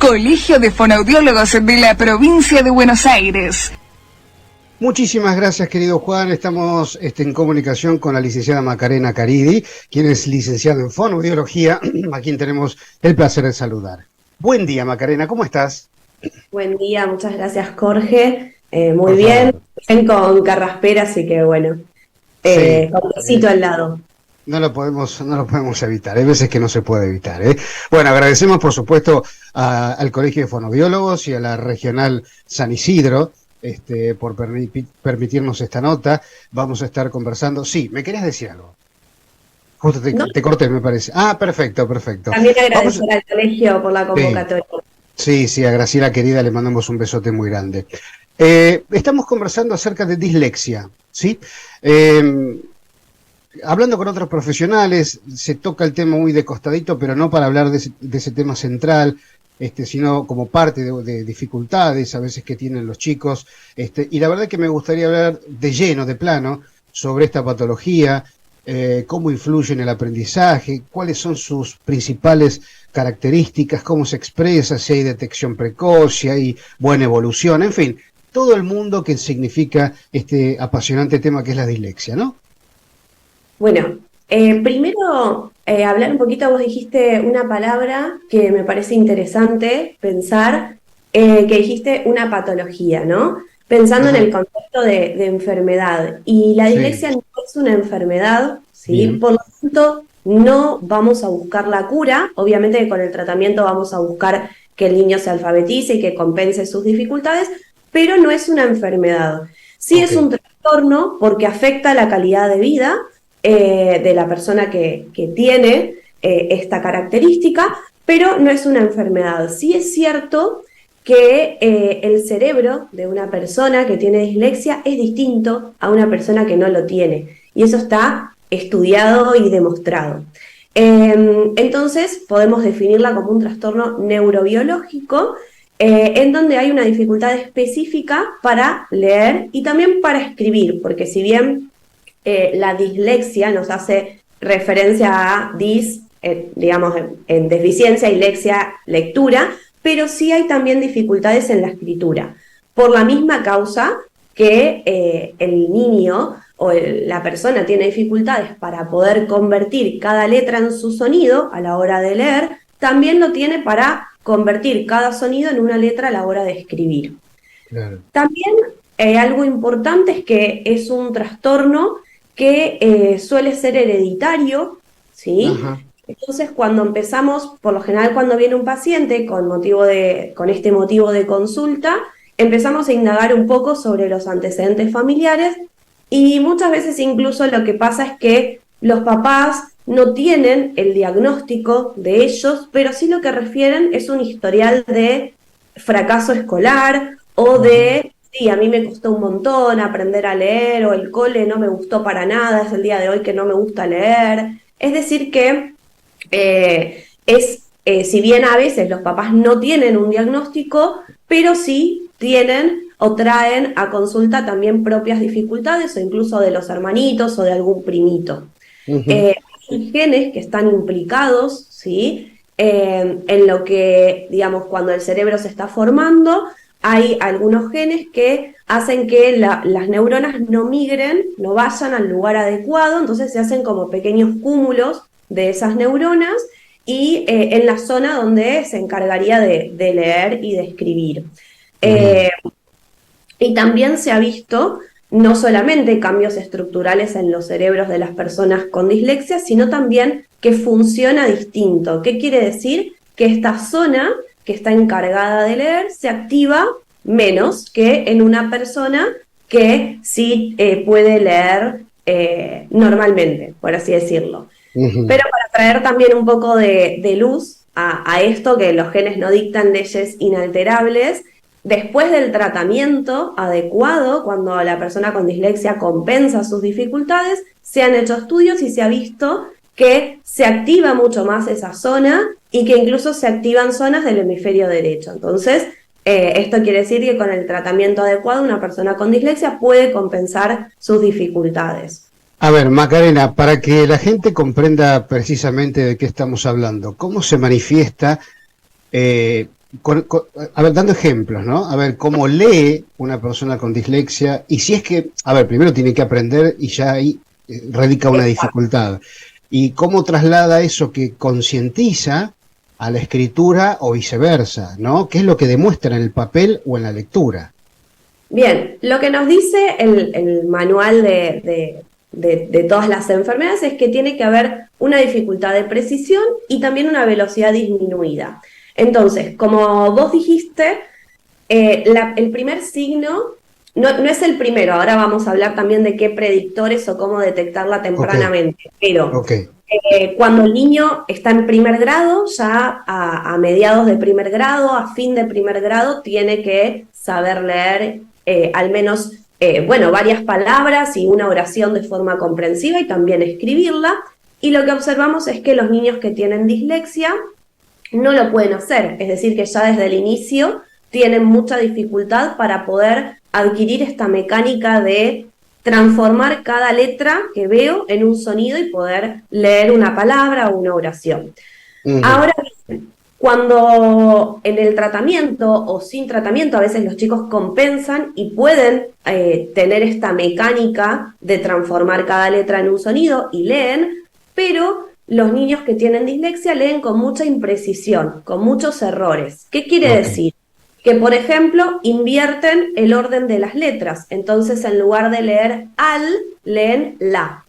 Colegio de Fonoaudiólogos de la Provincia de Buenos Aires. Muchísimas gracias, querido Juan. Estamos en comunicación con la licenciada Macarena Caridi, quien es licenciada en fonoaudiología, a quien tenemos el placer de saludar. Buen día, Macarena, ¿cómo estás? Buen día, muchas gracias, Jorge. Muy bien, con carraspera, así que bueno, Sí, con besito al lado. No lo podemos evitar, hay veces que no se puede evitar, ¿eh? Bueno, agradecemos por supuesto al Colegio de Fonoaudiólogos y a la Regional San Isidro por permitirnos esta nota. Vamos a estar conversando. Sí, ¿me querías decir algo? Justo te corté, me parece. Ah, perfecto. También agradecer al colegio por la convocatoria. Sí, a Graciela querida le mandamos un besote muy grande. Estamos conversando acerca de dislexia, ¿sí? Hablando con otros profesionales, se toca el tema muy de costadito, pero no para hablar de ese tema central, sino como parte de dificultades a veces que tienen los chicos. Y la verdad que me gustaría hablar de lleno, de plano, sobre esta patología, cómo influye en el aprendizaje, cuáles son sus principales características, cómo se expresa, si hay detección precoz, si hay buena evolución, en fin, todo el mundo que significa este apasionante tema que es la dislexia, ¿no? Bueno, primero hablar un poquito, vos dijiste una palabra que me parece interesante pensar, que dijiste una patología, ¿no? Pensando en el concepto de enfermedad. Y la dislexia no es una enfermedad, ¿sí? Bien. Por lo tanto, no vamos a buscar la cura. Obviamente que con el tratamiento vamos a buscar que el niño se alfabetice y que compense sus dificultades, pero no es una enfermedad. Sí es un trastorno porque afecta la calidad de vida de la persona que tiene esta característica, pero no es una enfermedad. Sí es cierto que el cerebro de una persona que tiene dislexia es distinto a una persona que no lo tiene, y eso está estudiado y demostrado. Entonces podemos definirla como un trastorno neurobiológico en donde hay una dificultad específica para leer y también para escribir, porque si bien la dislexia nos hace referencia a digamos, en deficiencia y lexia, lectura, pero sí hay también dificultades en la escritura, por la misma causa que el niño o la persona tiene dificultades para poder convertir cada letra en su sonido a la hora de leer, también lo tiene para convertir cada sonido en una letra a la hora de escribir. Claro. También algo importante es que es un trastorno que suele ser hereditario, ¿sí? Ajá. Entonces, cuando empezamos, por lo general cuando viene un paciente con este motivo de consulta, empezamos a indagar un poco sobre los antecedentes familiares y muchas veces incluso lo que pasa es que los papás no tienen el diagnóstico de ellos, pero sí lo que refieren es un historial de fracaso escolar o de... Sí, a mí me costó un montón aprender a leer, o el cole no me gustó para nada, es el día de hoy que no me gusta leer. Es decir que si bien a veces los papás no tienen un diagnóstico, pero sí tienen o traen a consulta también propias dificultades, o incluso de los hermanitos o de algún primito. Hay genes que están implicados, ¿sí? En lo que, digamos, cuando el cerebro se está formando, hay algunos genes que hacen que las neuronas no migren, no vayan al lugar adecuado, entonces se hacen como pequeños cúmulos de esas neuronas y en la zona donde se encargaría de leer y de escribir. Y también se ha visto no solamente cambios estructurales en los cerebros de las personas con dislexia, sino también que funciona distinto. ¿Qué quiere decir? Que esta zona que está encargada de leer se activa menos que en una persona que sí puede leer normalmente, por así decirlo. Pero para traer también un poco de luz a esto, que los genes no dictan leyes inalterables, después del tratamiento adecuado, cuando la persona con dislexia compensa sus dificultades, se han hecho estudios y se ha visto que se activa mucho más esa zona y que incluso se activan zonas del hemisferio derecho. Entonces, esto quiere decir que con el tratamiento adecuado una persona con dislexia puede compensar sus dificultades. A ver, Macarena, para que la gente comprenda precisamente de qué estamos hablando, ¿cómo se manifiesta a ver, dando ejemplos, ¿no? A ver, cómo lee una persona con dislexia, y si es que, a ver, primero tiene que aprender y ya ahí radica una dificultad. Y cómo traslada eso que concientiza a la escritura o viceversa, ¿no? ¿Qué es lo que demuestra en el papel o en la lectura? Bien, lo que nos dice el manual de todas las enfermedades es que tiene que haber una dificultad de precisión y también una velocidad disminuida. Entonces, como vos dijiste, el primer signo no es el primero, ahora vamos a hablar también de qué predictores o cómo detectarla tempranamente, pero Ok. cuando el niño está en primer grado, ya a mediados de primer grado, a fin de primer grado, tiene que saber leer al menos, bueno, varias palabras y una oración de forma comprensiva y también escribirla. Y lo que observamos es que los niños que tienen dislexia no lo pueden hacer, es decir, que ya desde el inicio tienen mucha dificultad para poder adquirir esta mecánica de transformar cada letra que veo en un sonido y poder leer una palabra o una oración. Ahora bien, cuando en el tratamiento o sin tratamiento a veces los chicos compensan y pueden tener esta mecánica de transformar cada letra en un sonido y leen, pero los niños que tienen dislexia leen con mucha imprecisión, con muchos errores. ¿Qué quiere Ok. decir? Que, por ejemplo, invierten el orden de las letras. Entonces, en lugar de leer al, leen la.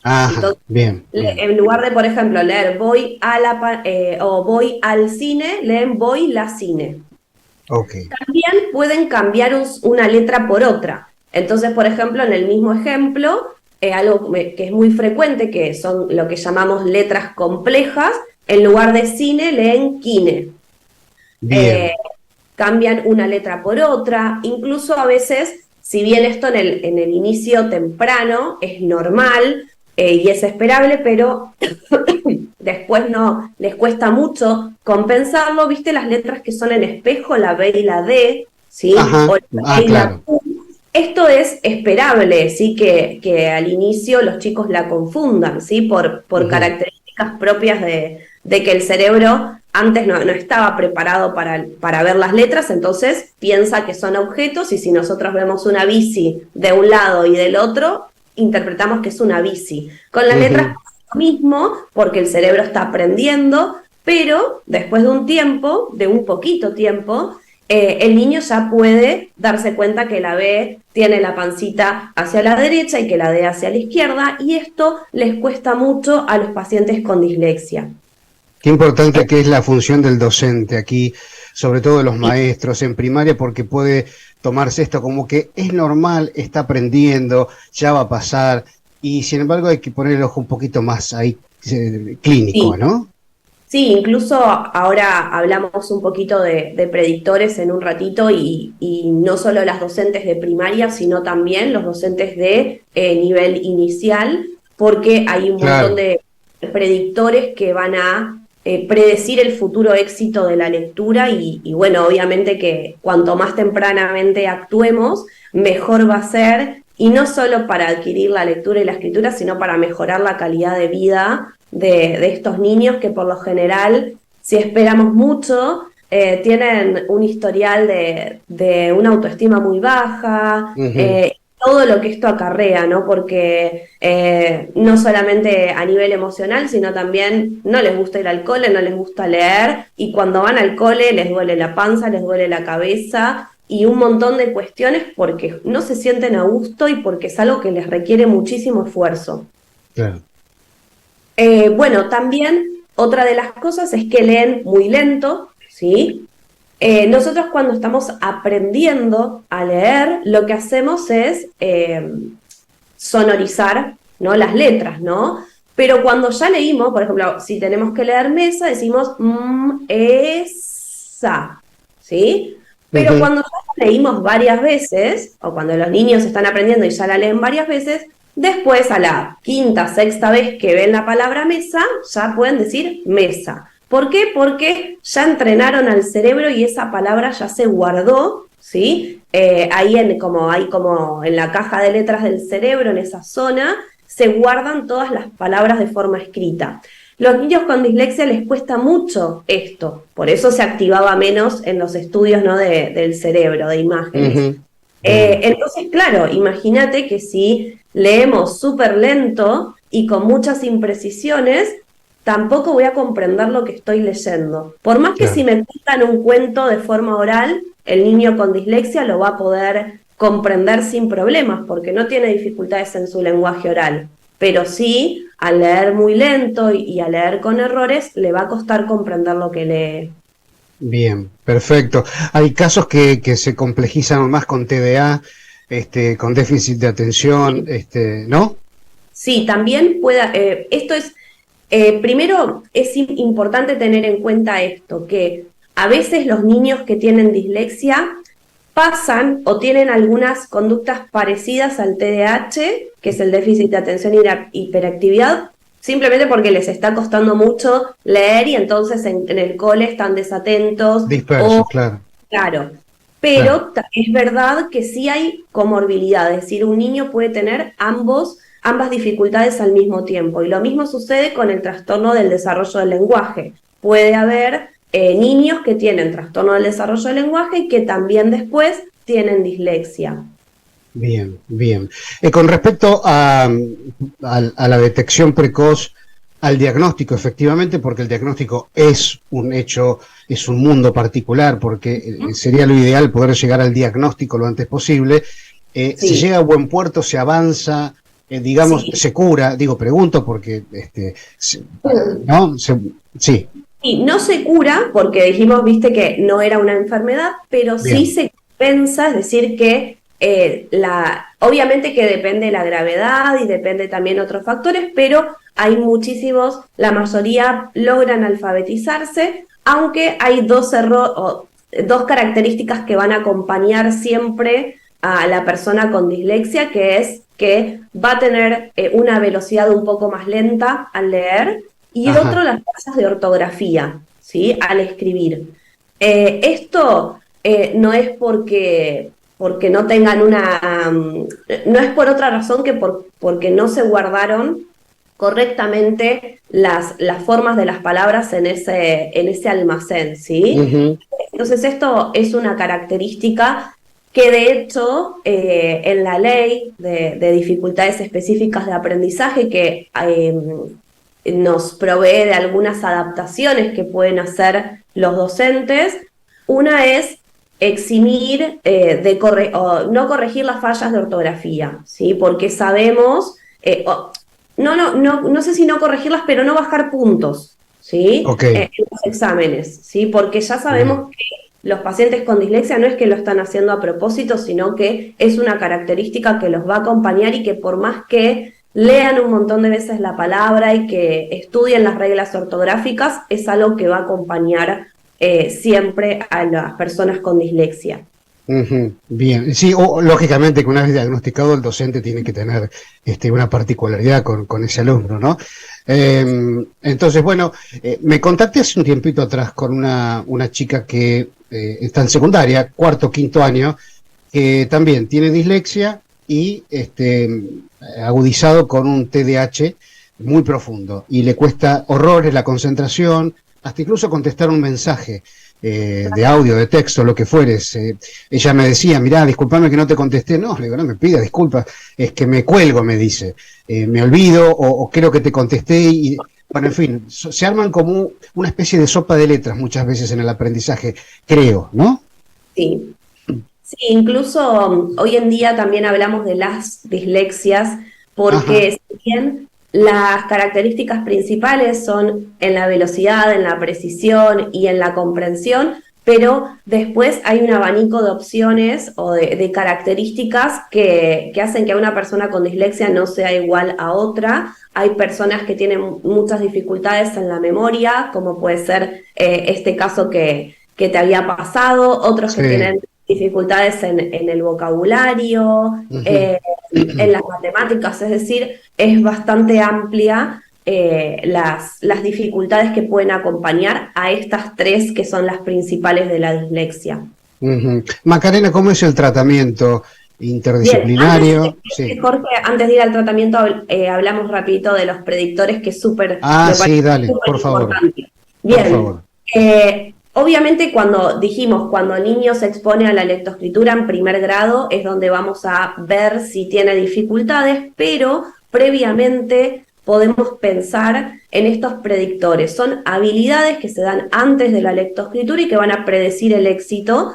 Ajá, Entonces, bien, bien. en lugar de, por ejemplo, leer voy a o voy al cine, leen voy la cine. Ok. También pueden cambiar una letra por otra. Entonces, por ejemplo, en el mismo ejemplo, algo que es muy frecuente, que son lo que llamamos letras complejas, en lugar de cine leen kine. Eh, Bien. Cambian una letra por otra, incluso a veces, si bien esto en el inicio temprano es normal y es esperable, pero después no les cuesta mucho compensarlo, ¿viste? Las letras que son en espejo, la B y la D, ¿sí? Ajá. O la Ah, B y la claro. Q. Esto es esperable, ¿sí? Que al inicio los chicos la confundan, ¿sí? Por Ujú. características propias de que el cerebro antes no estaba preparado para ver las letras, entonces piensa que son objetos y si nosotros vemos una bici de un lado y del otro, interpretamos que es una bici. Con las letras Ujú. pasa lo mismo porque el cerebro está aprendiendo, pero después de un tiempo, de un poquito tiempo, el niño ya puede darse cuenta que la B tiene la pancita hacia la derecha y que la D hacia la izquierda, y esto les cuesta mucho a los pacientes con dislexia. Qué importante que es la función del docente aquí, sobre todo de los maestros en primaria, porque puede tomarse esto como que es normal, está aprendiendo, ya va a pasar, y sin embargo hay que poner el ojo un poquito más ahí clínico, Sí, ¿no? sí, incluso ahora hablamos un poquito de predictores en un ratito y no solo las docentes de primaria, sino también los docentes de nivel inicial, porque hay un montón Claro. de predictores que van a predecir el futuro éxito de la lectura y bueno, obviamente que cuanto más tempranamente actuemos, mejor va a ser, y no solo para adquirir la lectura y la escritura, sino para mejorar la calidad de vida de estos niños que por lo general, si esperamos mucho, tienen un historial de una autoestima muy baja, Ujú. todo lo que esto acarrea, ¿no? Porque no solamente a nivel emocional, sino también no les gusta ir al cole, no les gusta leer, y cuando van al cole les duele la panza, les duele la cabeza, y un montón de cuestiones porque no se sienten a gusto y porque es algo que les requiere muchísimo esfuerzo. Claro. Bueno, también otra de las cosas es que leen muy lento, ¿sí? Nosotros cuando estamos aprendiendo a leer, lo que hacemos es sonorizar, ¿no? Las letras, ¿no? Pero cuando ya leímos, por ejemplo, si tenemos que leer mesa, decimos esa, ¿sí? Pero Ujú. cuando ya la leímos varias veces, o cuando los niños están aprendiendo y ya la leen varias veces, después a la quinta, sexta vez que ven la palabra mesa, ya pueden decir mesa. ¿Por qué? Porque ya entrenaron al cerebro y esa palabra ya se guardó, ¿sí? Ahí hay como en la caja de letras del cerebro, en esa zona, se guardan todas las palabras de forma escrita. Los niños con dislexia les cuesta mucho esto, por eso se activaba menos en los estudios, ¿no? del cerebro, de imágenes. Entonces, claro, imagínate que si leemos súper lento y con muchas imprecisiones, tampoco voy a comprender lo que estoy leyendo. Por más que si me cuentan un cuento de forma oral, el niño con dislexia lo va a poder comprender sin problemas, porque no tiene dificultades en su lenguaje oral. Pero sí, al leer muy lento y a leer con errores, le va a costar comprender lo que lee. Bien, perfecto. Hay casos que se complejizan más con TDA, con déficit de atención, ¿no? Sí, también puede, esto es, primero es importante tener en cuenta esto, que a veces los niños que tienen dislexia pasan o tienen algunas conductas parecidas al TDAH, que es el déficit de atención y hiperactividad, simplemente porque les está costando mucho leer y entonces en el cole están desatentos. Dispersos, claro. Claro, pero es verdad que sí hay comorbilidad, es decir, un niño puede tener ambas dificultades al mismo tiempo. Y lo mismo sucede con el trastorno del desarrollo del lenguaje. Puede haber niños que tienen trastorno del desarrollo del lenguaje y que también después tienen dislexia. Bien, bien. Con respecto a la detección precoz, al diagnóstico, efectivamente, porque el diagnóstico es un hecho, es un mundo particular, porque sería lo ideal poder llegar al diagnóstico lo antes posible. Se llega a buen puerto, se avanza, digamos, se cura. Digo, pregunto porque, ¿no? Sí. Sí, no se cura porque dijimos, viste, que no era una enfermedad, pero sí se compensa, es decir, que obviamente que depende de la gravedad y depende también de otros factores, pero hay muchísimos, la mayoría logran alfabetizarse, aunque hay dos características que van a acompañar siempre a la persona con dislexia, que es que va a tener una velocidad un poco más lenta al leer, y el otro, las fallas de ortografía, ¿sí? Al escribir. Esto no es porque no tengan no es por otra razón que porque no se guardaron correctamente las formas de las palabras en ese almacén, ¿sí? Entonces esto es una característica que de hecho en la ley de dificultades específicas de aprendizaje que nos provee de algunas adaptaciones que pueden hacer los docentes, una es eximir no corregir las fallas de ortografía, ¿sí? Porque sabemos, no sé si no corregirlas, pero no bajar puntos, ¿sí? En los exámenes, ¿sí? Porque ya sabemos que los pacientes con dislexia no es que lo están haciendo a propósito, sino que es una característica que los va a acompañar y que por más que lean un montón de veces la palabra y que estudien las reglas ortográficas, es algo que va a acompañar siempre a las personas con dislexia. Bien, sí, lógicamente que una vez diagnosticado el docente tiene que tener una particularidad con ese alumno, ¿no? Entonces, bueno, me contacté hace un tiempito atrás con una chica que está en secundaria, cuarto, quinto año, que también tiene dislexia y agudizado con un TDAH muy profundo, y le cuesta horrores la concentración, hasta incluso contestar un mensaje de audio, de texto, lo que fueres. Ella me decía, mirá, discúlpame que no te contesté. No, le digo, no me pidas disculpas, es que me cuelgo, me dice. Me olvido o creo que te contesté y... Bueno, en fin, se arman como una especie de sopa de letras muchas veces en el aprendizaje, creo, ¿no? Sí. Sí, incluso hoy en día también hablamos de las dislexias, porque si bien las características principales son en la velocidad, en la precisión y en la comprensión, pero después hay un abanico de opciones o de características que hacen que a una persona con dislexia no sea igual a otra. Hay personas que tienen muchas dificultades en la memoria, como puede ser este caso que te había pasado, otros que tienen dificultades en el vocabulario, en las matemáticas, es decir, es bastante amplia las dificultades que pueden acompañar a estas tres que son las principales de la dislexia. Macarena, ¿cómo es el tratamiento interdisciplinario. Bien, Sí. Jorge, antes de ir al tratamiento, hablamos rapidito de los predictores, que es súper, Ah, me sí, parece dale, súper por favor, importante. por Bien, favor. obviamente cuando el niño se expone a la lectoescritura en primer grado es donde vamos a ver si tiene dificultades, pero previamente podemos pensar en estos predictores. Son habilidades que se dan antes de la lectoescritura y que van a predecir el éxito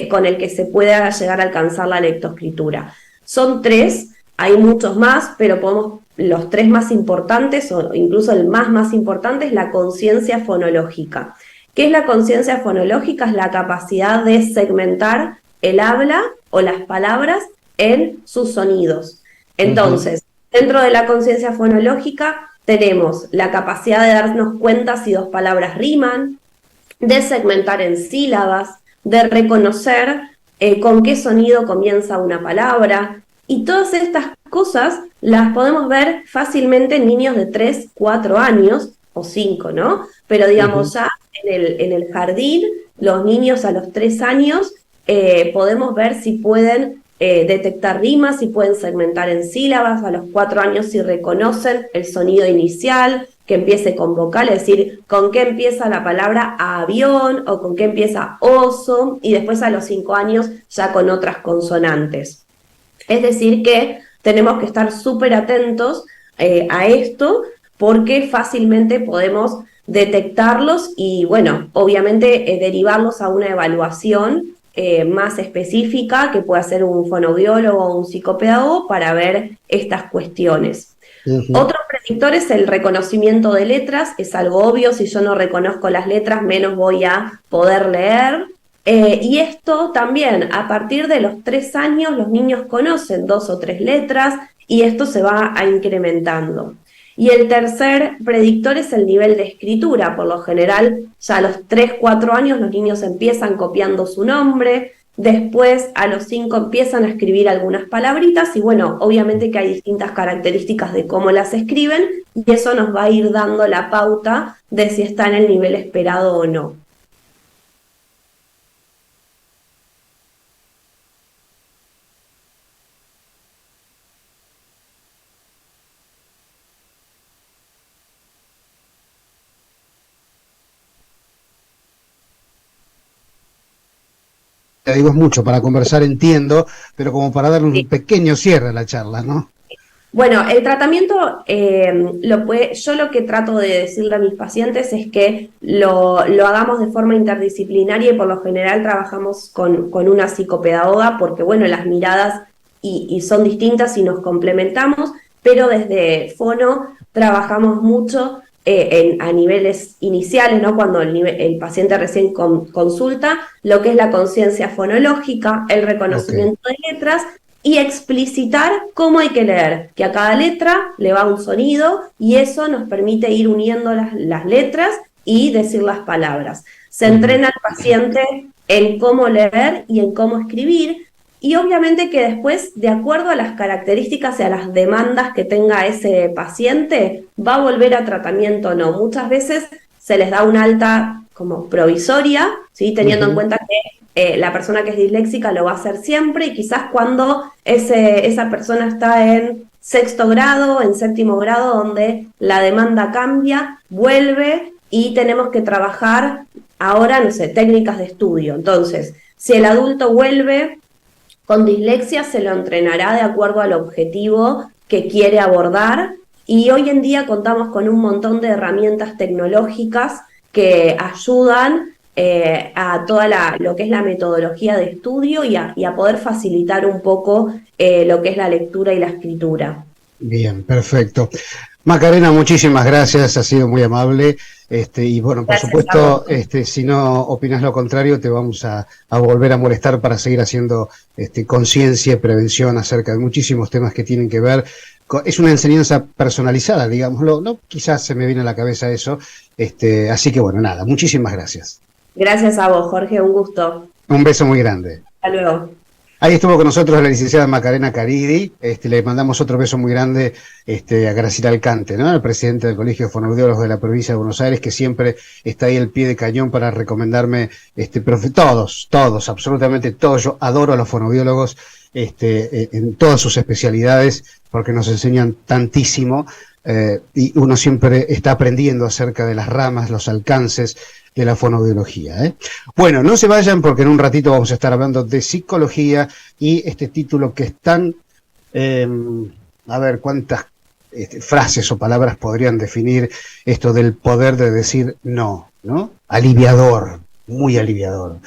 con el que se pueda llegar a alcanzar la lectoescritura. Son tres, hay muchos más, pero los tres más importantes, o incluso el más importante, es la conciencia fonológica. ¿Qué es la conciencia fonológica? Es la capacidad de segmentar el habla o las palabras en sus sonidos. Entonces, dentro de la conciencia fonológica tenemos la capacidad de darnos cuenta si dos palabras riman, de segmentar en sílabas, de reconocer con qué sonido comienza una palabra, y todas estas cosas las podemos ver fácilmente en niños de 3, 4 años, o 5, ¿no? Pero digamos ya en el jardín, los niños a los 3 años podemos ver si pueden detectar rimas, si pueden segmentar en sílabas, a los 4 años si reconocen el sonido inicial, que empiece con vocal, es decir, con qué empieza la palabra avión o con qué empieza oso, y después a los 5 años ya con otras consonantes. Es decir que tenemos que estar súper atentos a esto, porque fácilmente podemos detectarlos y, bueno, obviamente derivarlos a una evaluación más específica que pueda hacer un fonoaudiólogo o un psicopedagogo para ver estas cuestiones. Otro predictor es el reconocimiento de letras. Es algo obvio, si yo no reconozco las letras, menos voy a poder leer. Y esto también, a partir de los 3 años, los niños conocen 2 o 3 letras y esto se va incrementando. Y el tercer predictor es el nivel de escritura. Por lo general, ya a los 3, 4 años los niños empiezan copiando su nombre, después a los 5 empiezan a escribir algunas palabritas y, bueno, obviamente que hay distintas características de cómo las escriben y eso nos va a ir dando la pauta de si está en el nivel esperado o no. Te digo, es mucho para conversar, entiendo, pero como para darle un pequeño cierre a la charla, ¿no? Bueno, el tratamiento, yo lo que trato de decirle a mis pacientes es que lo hagamos de forma interdisciplinaria y por lo general trabajamos con una psicopedagoga porque, bueno, las miradas y son distintas y nos complementamos, pero desde Fono trabajamos mucho a niveles iniciales, ¿no? Cuando el paciente recién consulta, lo que es la conciencia fonológica, el reconocimiento de letras y explicitar cómo hay que leer, que a cada letra le va un sonido y eso nos permite ir uniendo las letras y decir las palabras. Se entrena al paciente en cómo leer y en cómo escribir, y obviamente que después, de acuerdo a las características y a las demandas que tenga ese paciente, va a volver a tratamiento o no. Muchas veces se les da una alta como provisoria, ¿sí? Teniendo en cuenta que la persona que es disléxica lo va a hacer siempre, y quizás cuando esa persona está en 6º grado, en 7º grado, donde la demanda cambia, vuelve y tenemos que trabajar ahora, no sé, técnicas de estudio. Entonces, si el adulto vuelve con dislexia, se lo entrenará de acuerdo al objetivo que quiere abordar, y hoy en día contamos con un montón de herramientas tecnológicas que ayudan a toda lo que es la metodología de estudio y a poder facilitar un poco lo que es la lectura y la escritura. Bien, perfecto. Macarena, muchísimas gracias, ha sido muy amable. Y bueno, por Gracias supuesto, si no opinas lo contrario, te vamos a volver a molestar para seguir haciendo conciencia y prevención acerca de muchísimos temas que tienen que ver. Es una enseñanza personalizada, digámoslo, ¿no? Quizás se me viene a la cabeza eso. Así que bueno, nada, muchísimas gracias. Gracias a vos, Jorge, un gusto. Un beso muy grande. Hasta luego. Ahí estuvo con nosotros la licenciada Macarena Caridi, le mandamos otro beso muy grande a Graciela Alcante, ¿no? El presidente del Colegio de Fonoaudiólogos de la provincia de Buenos Aires, que siempre está ahí al pie de cañón para recomendarme, todos, absolutamente todos. Yo adoro a los fonoaudiólogos en todas sus especialidades, porque nos enseñan tantísimo, y uno siempre está aprendiendo acerca de las ramas, los alcances de la fonoaudiología, ¿eh? Bueno, no se vayan porque en un ratito vamos a estar hablando de psicología y este título que es tan, a ver cuántas frases o palabras podrían definir esto del poder de decir no, ¿no? Aliviador, muy aliviador.